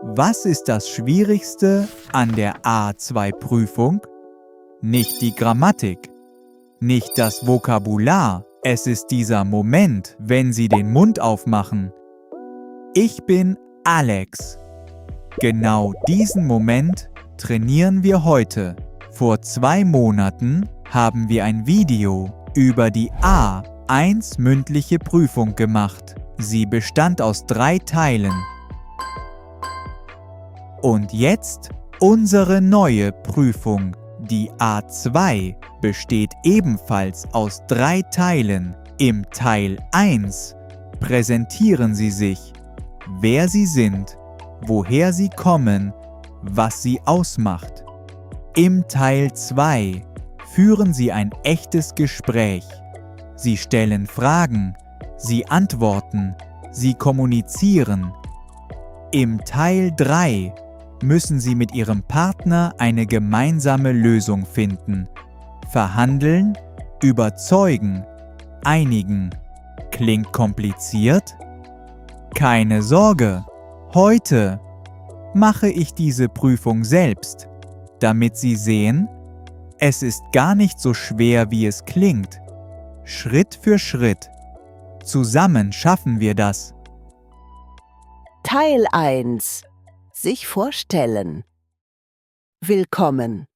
Was ist das Schwierigste an der A2-Prüfung? Nicht die Grammatik, nicht das Vokabular, es ist dieser Moment, wenn Sie den Mund aufmachen. Ich bin Alex. Genau diesen Moment trainieren wir heute. Vor 2 Monaten haben wir ein Video über die A1 mündliche Prüfung gemacht. Sie bestand aus 3 Teilen. Und jetzt unsere neue Prüfung. Die A2 besteht ebenfalls aus 3 Teilen. Im Teil 1 präsentieren Sie sich, wer Sie sind, woher Sie kommen, was Sie ausmacht. Im Teil 2 führen Sie ein echtes Gespräch. Sie stellen Fragen, Sie antworten, Sie kommunizieren. Im Teil 3 müssen Sie mit Ihrem Partner eine gemeinsame Lösung finden. Verhandeln, überzeugen, einigen. Klingt kompliziert? Keine Sorge, heute mache ich diese Prüfung selbst, damit Sie sehen, es ist gar nicht so schwer, wie es klingt. Schritt für Schritt. Zusammen schaffen wir das. Teil 1. Sich vorstellen. Willkommen.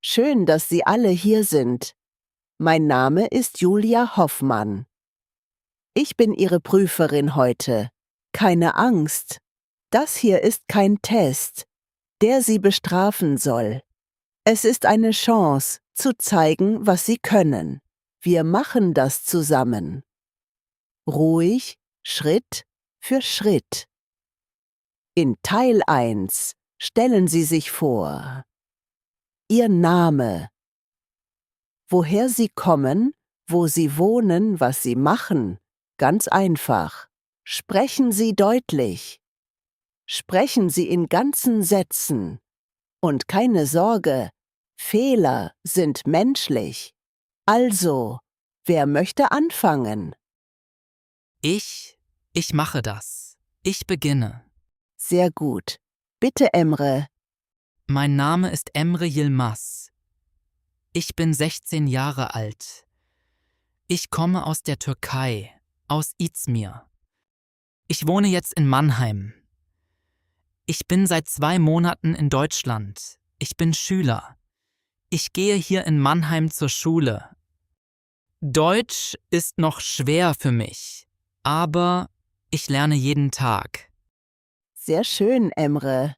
Schön, dass Sie alle hier sind. Mein Name ist Julia Hoffmann. Ich bin Ihre Prüferin heute. Keine Angst. Das hier ist kein Test, der Sie bestrafen soll. Es ist eine Chance, zu zeigen, was Sie können. Wir machen das zusammen. Ruhig, Schritt für Schritt. In Teil 1 stellen Sie sich vor. Ihr Name. Woher Sie kommen, wo Sie wohnen, was Sie machen. Ganz einfach. Sprechen Sie deutlich. Sprechen Sie in ganzen Sätzen. Und keine Sorge, Fehler sind menschlich. Also, wer möchte anfangen? Ich mache das. Ich beginne. Sehr gut. Bitte, Emre. Mein Name ist Emre Yilmaz. Ich bin 16 Jahre alt. Ich komme aus der Türkei, aus Izmir. Ich wohne jetzt in Mannheim. Ich bin seit 2 Monaten in Deutschland. Ich bin Schüler. Ich gehe hier in Mannheim zur Schule. Deutsch ist noch schwer für mich, aber ich lerne jeden Tag. Sehr schön, Emre.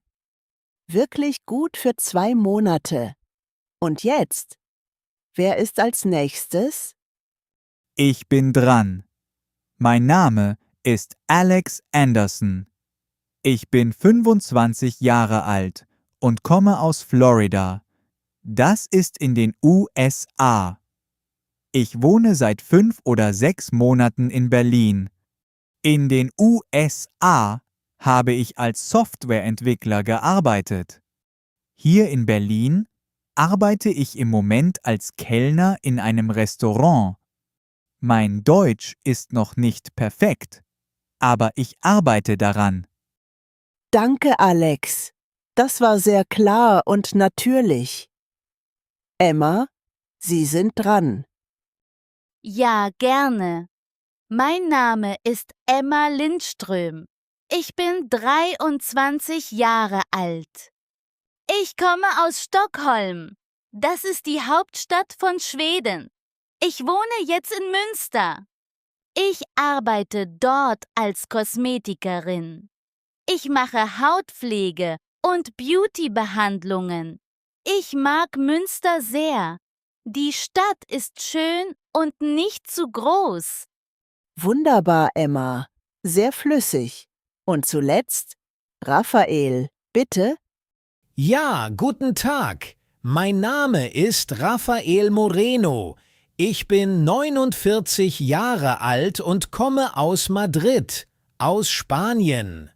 Wirklich gut für 2 Monate. Und jetzt? Wer ist als nächstes? Ich bin dran. Mein Name ist Alex Anderson. Ich bin 25 Jahre alt und komme aus Florida. Das ist in den USA. Ich wohne seit 5 oder 6 Monaten in Berlin. In den USA habe ich als Softwareentwickler gearbeitet. Hier in Berlin arbeite ich im Moment als Kellner in einem Restaurant. Mein Deutsch ist noch nicht perfekt, aber ich arbeite daran. Danke, Alex. Das war sehr klar und natürlich. Emma, Sie sind dran. Ja, gerne. Mein Name ist Emma Lindström. Ich bin 23 Jahre alt. Ich komme aus Stockholm. Das ist die Hauptstadt von Schweden. Ich wohne jetzt in Münster. Ich arbeite dort als Kosmetikerin. Ich mache Hautpflege und Beauty-Behandlungen. Ich mag Münster sehr. Die Stadt ist schön und nicht zu groß. Wunderbar, Emma. Sehr flüssig. Und zuletzt, Raphael, bitte. Ja, guten Tag. Mein Name ist Rafael Moreno. Ich bin 49 Jahre alt und komme aus Madrid, aus Spanien.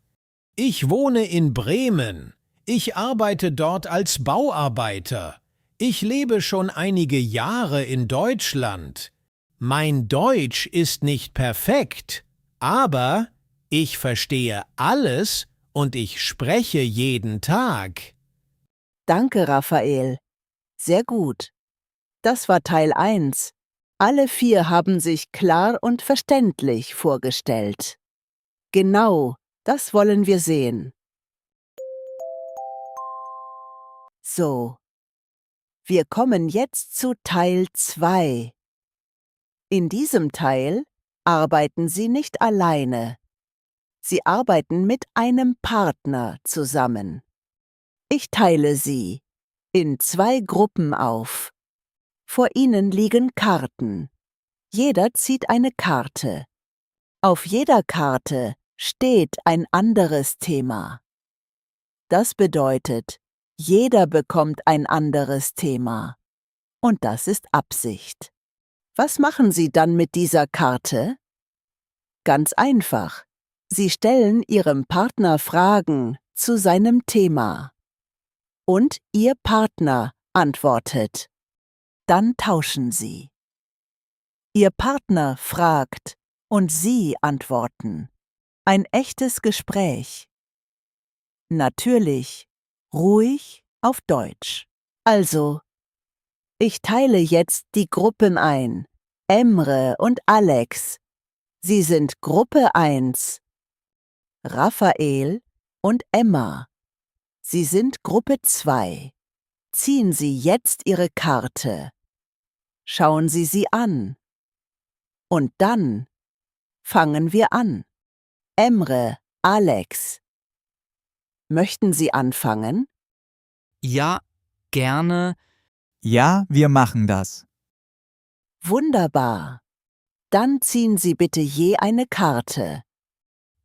Ich wohne in Bremen. Ich arbeite dort als Bauarbeiter. Ich lebe schon einige Jahre in Deutschland. Mein Deutsch ist nicht perfekt, aber ich verstehe alles und ich spreche jeden Tag. Danke, Raphael. Sehr gut. Das war Teil 1. Alle 4 haben sich klar und verständlich vorgestellt. Genau, das wollen wir sehen. So, wir kommen jetzt zu Teil 2. In diesem Teil arbeiten Sie nicht alleine. Sie arbeiten mit einem Partner zusammen. Ich teile Sie in 2 Gruppen auf. Vor Ihnen liegen Karten. Jeder zieht eine Karte. Auf jeder Karte steht ein anderes Thema. Das bedeutet, jeder bekommt ein anderes Thema. Und das ist Absicht. Was machen Sie dann mit dieser Karte? Ganz einfach. Sie stellen Ihrem Partner Fragen zu seinem Thema. Und Ihr Partner antwortet. Dann tauschen Sie. Ihr Partner fragt und Sie antworten. Ein echtes Gespräch. Natürlich, ruhig auf Deutsch. Also, ich teile jetzt die Gruppen ein. Emre und Alex. Sie sind Gruppe 1. Raphael und Emma. Sie sind Gruppe 2. Ziehen Sie jetzt Ihre Karte. Schauen Sie sie an. Und dann fangen wir an. Emre, Alex. Möchten Sie anfangen? Ja, gerne. Ja, wir machen das. Wunderbar. Dann ziehen Sie bitte je eine Karte.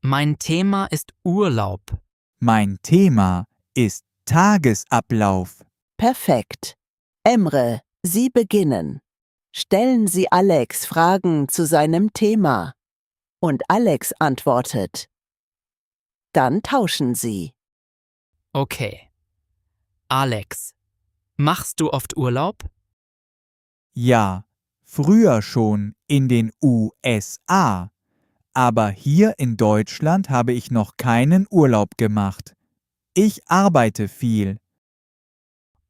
Mein Thema ist Urlaub. Mein Thema ist Tagesablauf. Perfekt. Emre, Sie beginnen. Stellen Sie Alex Fragen zu seinem Thema. Und Alex antwortet. Dann tauschen Sie. Okay. Alex, machst du oft Urlaub? Ja, früher schon in den USA. Aber hier in Deutschland habe ich noch keinen Urlaub gemacht. Ich arbeite viel.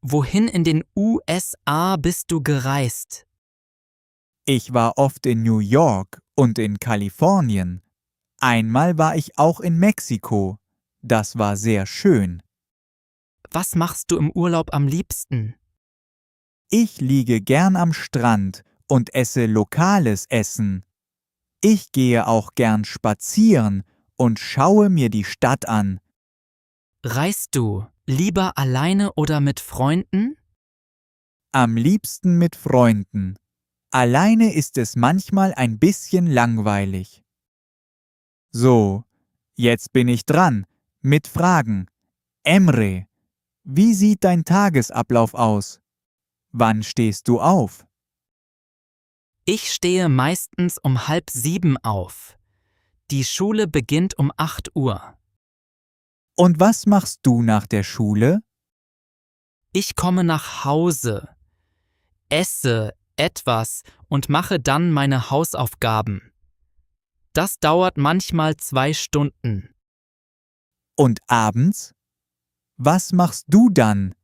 Wohin in den USA bist du gereist? Ich war oft in New York und in Kalifornien. Einmal war ich auch in Mexiko. Das war sehr schön. Was machst du im Urlaub am liebsten? Ich liege gern am Strand und esse lokales Essen. Ich gehe auch gern spazieren und schaue mir die Stadt an. Reist du lieber alleine oder mit Freunden? Am liebsten mit Freunden. Alleine ist es manchmal ein bisschen langweilig. So, jetzt bin ich dran mit Fragen. Emre, wie sieht dein Tagesablauf aus? Wann stehst du auf? Ich stehe meistens um 6:30 auf. Die Schule beginnt um 8 Uhr. Und was machst du nach der Schule? Ich komme nach Hause, esse etwas und mache dann meine Hausaufgaben. Das dauert manchmal 2 Stunden. Und abends? Was machst du dann?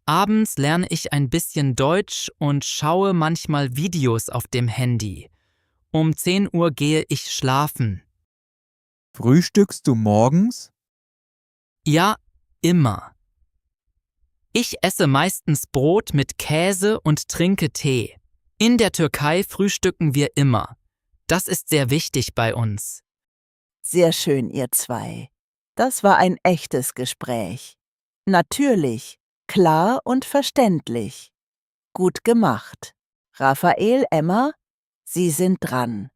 Abends lerne ich ein bisschen Deutsch und schaue manchmal Videos auf dem Handy. Um 10 Uhr gehe ich schlafen. Frühstückst du morgens? Ja, immer. Ich esse meistens Brot mit Käse und trinke Tee. In der Türkei frühstücken wir immer. Das ist sehr wichtig bei uns. Sehr schön, ihr 2. Das war ein echtes Gespräch. Natürlich, klar und verständlich. Gut gemacht. Raphael, Emma, Sie sind dran.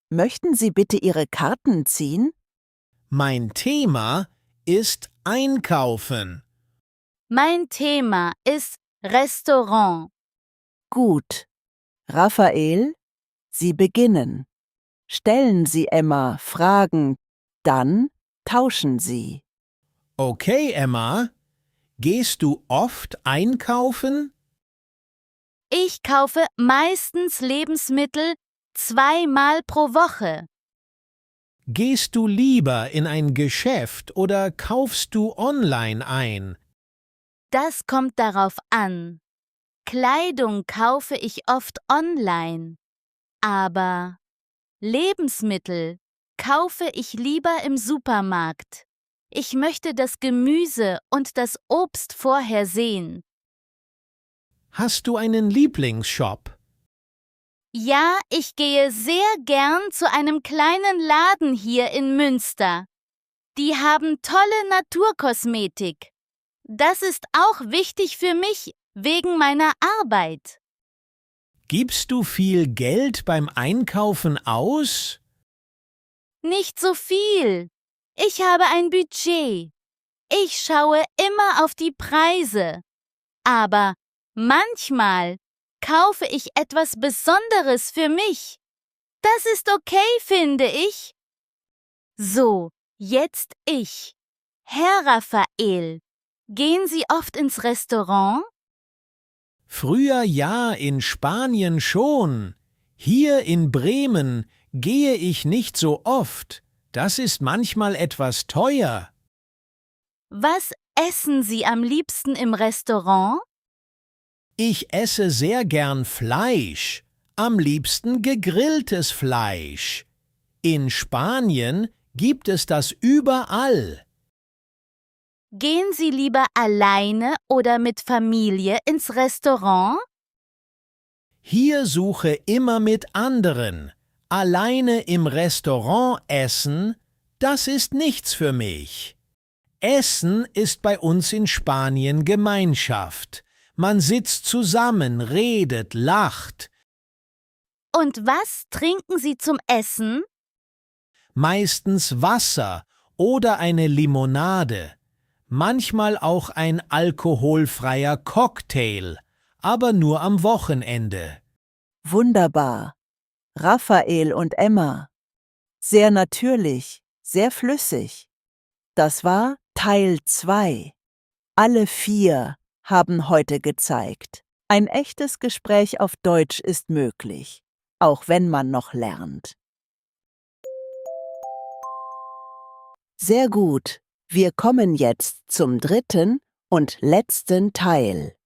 Möchten Sie bitte Ihre Karten ziehen? Mein Thema ist Einkaufen. Mein Thema ist Restaurant. Gut. Raphael, Sie beginnen. Stellen Sie Emma Fragen, dann tauschen Sie. Okay, Emma. Gehst du oft einkaufen? Ich kaufe meistens Lebensmittel 2-mal pro Woche. Gehst du lieber in ein Geschäft oder kaufst du online ein? Das kommt darauf an. Kleidung kaufe ich oft online, aber Lebensmittel kaufe ich lieber im Supermarkt. Ich möchte das Gemüse und das Obst vorher sehen. Hast du einen Lieblingsshop? Ja, ich gehe sehr gern zu einem kleinen Laden hier in Münster. Die haben tolle Naturkosmetik. Das ist auch wichtig für mich wegen meiner Arbeit. Gibst du viel Geld beim Einkaufen aus? Nicht so viel. Ich habe ein Budget. Ich schaue immer auf die Preise. Aber manchmal kaufe ich etwas Besonderes für mich. Das ist okay, finde ich. So, jetzt ich. Herr Raphael, gehen Sie oft ins Restaurant? Früher ja, in Spanien schon. Hier in Bremen gehe ich nicht so oft. Das ist manchmal etwas teuer. Was essen Sie am liebsten im Restaurant? Ich esse sehr gern Fleisch, am liebsten gegrilltes Fleisch. In Spanien gibt es das überall. Gehen Sie lieber alleine oder mit Familie ins Restaurant? Hier suche immer mit anderen. Alleine im Restaurant essen, das ist nichts für mich. Essen ist bei uns in Spanien Gemeinschaft. Man sitzt zusammen, redet, lacht. Und was trinken Sie zum Essen? Meistens Wasser oder eine Limonade. Manchmal auch ein alkoholfreier Cocktail, aber nur am Wochenende. Wunderbar. Raphael und Emma. Sehr natürlich, sehr flüssig. Das war Teil 2. Alle 4 haben heute gezeigt. Ein echtes Gespräch auf Deutsch ist möglich, auch wenn man noch lernt. Sehr gut. Wir kommen jetzt zum 3. und letzten Teil.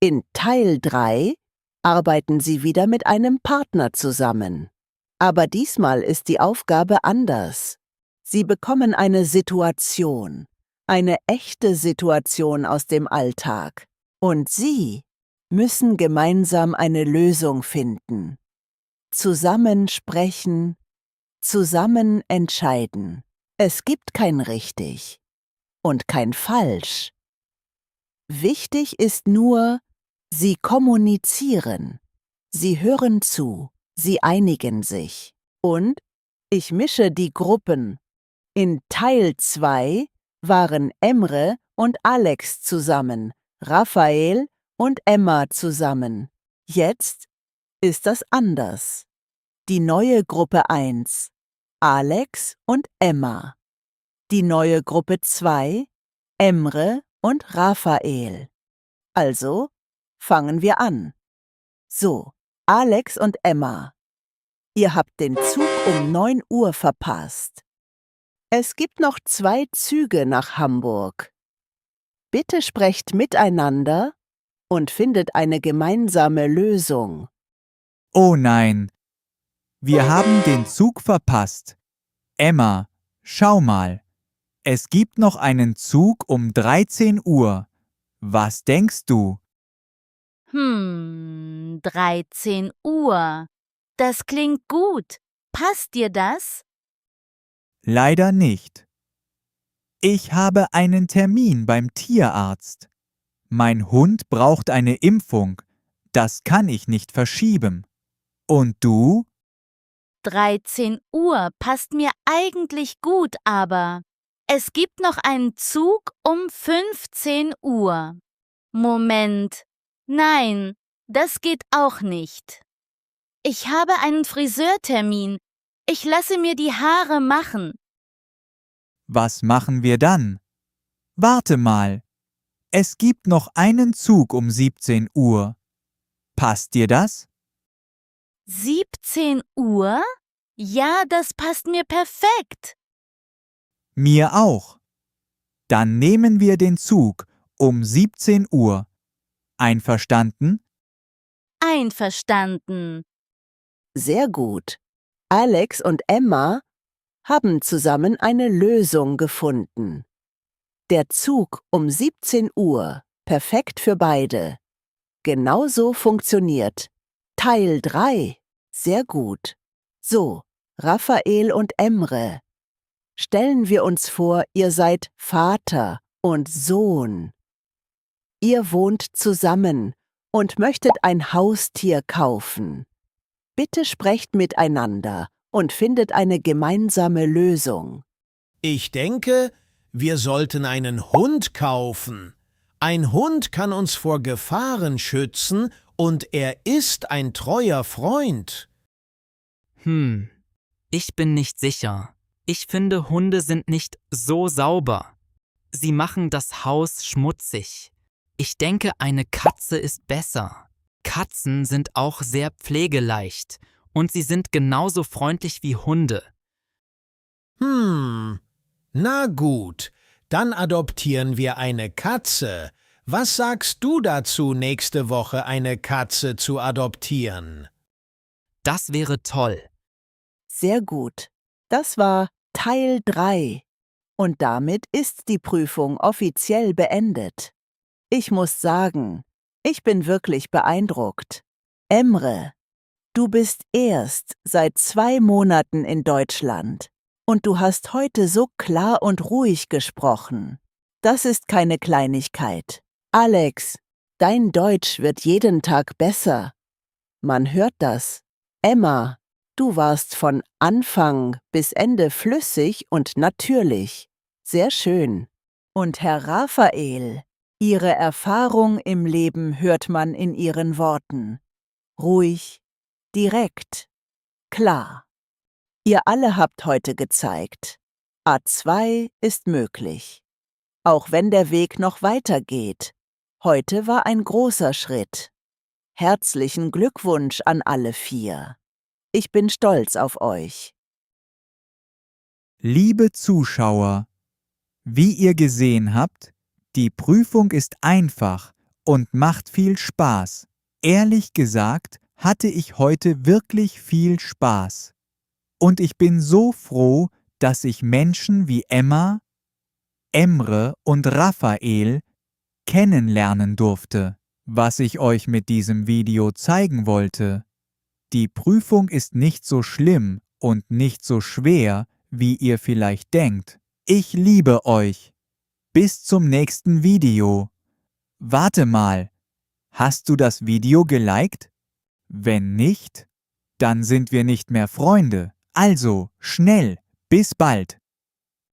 In Teil 3 arbeiten Sie wieder mit einem Partner zusammen. Aber diesmal ist die Aufgabe anders. Sie bekommen eine Situation, eine echte Situation aus dem Alltag. Und Sie müssen gemeinsam eine Lösung finden. Zusammen sprechen, zusammen entscheiden. Es gibt kein richtig und kein falsch. Wichtig ist nur, Sie kommunizieren, Sie hören zu, Sie einigen sich. Und ich mische die Gruppen. In Teil 2 waren Emre und Alex zusammen, Raphael und Emma zusammen. Jetzt ist das anders. Die neue Gruppe 1, Alex und Emma. Die neue Gruppe 2, Emre und Raphael. Also fangen wir an. So, Alex und Emma. Ihr habt den Zug um 9 Uhr verpasst. Es gibt noch 2 Züge nach Hamburg. Bitte sprecht miteinander und findet eine gemeinsame Lösung. Oh nein, wir haben den Zug verpasst. Emma, schau mal. Es gibt noch einen Zug um 13 Uhr. Was denkst du? 13 Uhr. Das klingt gut. Passt dir das? Leider nicht. Ich habe einen Termin beim Tierarzt. Mein Hund braucht eine Impfung. Das kann ich nicht verschieben. Und du? 13 Uhr passt mir eigentlich gut, aber es gibt noch einen Zug um 15 Uhr. Moment. Nein, das geht auch nicht. Ich habe einen Friseurtermin. Ich lasse mir die Haare machen. Was machen wir dann? Warte mal. Es gibt noch einen Zug um 17 Uhr. Passt dir das? 17 Uhr? Ja, das passt mir perfekt. Mir auch. Dann nehmen wir den Zug um 17 Uhr. Einverstanden? Einverstanden. Sehr gut. Alex und Emma haben zusammen eine Lösung gefunden. Der Zug um 17 Uhr, perfekt für beide. Genauso funktioniert. Teil 3. Sehr gut. So, Raphael und Emre. Stellen wir uns vor, ihr seid Vater und Sohn. Ihr wohnt zusammen und möchtet ein Haustier kaufen. Bitte sprecht miteinander und findet eine gemeinsame Lösung. Ich denke, wir sollten einen Hund kaufen. Ein Hund kann uns vor Gefahren schützen und er ist ein treuer Freund. Ich bin nicht sicher. Ich finde, Hunde sind nicht so sauber. Sie machen das Haus schmutzig. Ich denke, eine Katze ist besser. Katzen sind auch sehr pflegeleicht und sie sind genauso freundlich wie Hunde. Na gut, dann adoptieren wir eine Katze. Was sagst du dazu, nächste Woche eine Katze zu adoptieren? Das wäre toll. Sehr gut. Das war Teil 3. Und damit ist die Prüfung offiziell beendet. Ich muss sagen, ich bin wirklich beeindruckt. Emre, du bist erst seit 2 Monaten in Deutschland und du hast heute so klar und ruhig gesprochen. Das ist keine Kleinigkeit. Alex, dein Deutsch wird jeden Tag besser. Man hört das. Emma, du warst von Anfang bis Ende flüssig und natürlich. Sehr schön. Und Herr Raphael, Ihre Erfahrung im Leben hört man in Ihren Worten. Ruhig, direkt, klar. Ihr alle habt heute gezeigt, A2 ist möglich. Auch wenn der Weg noch weitergeht. Heute war ein großer Schritt. Herzlichen Glückwunsch an alle 4. Ich bin stolz auf euch. Liebe Zuschauer, wie ihr gesehen habt, die Prüfung ist einfach und macht viel Spaß. Ehrlich gesagt hatte ich heute wirklich viel Spaß. Und ich bin so froh, dass ich Menschen wie Emma, Emre und Raphael kennenlernen durfte. Was ich euch mit diesem Video zeigen wollte: Die Prüfung ist nicht so schlimm und nicht so schwer, wie ihr vielleicht denkt. Ich liebe euch. Bis zum nächsten Video. Warte mal, hast du das Video geliked? Wenn nicht, dann sind wir nicht mehr Freunde. Also, schnell, bis bald.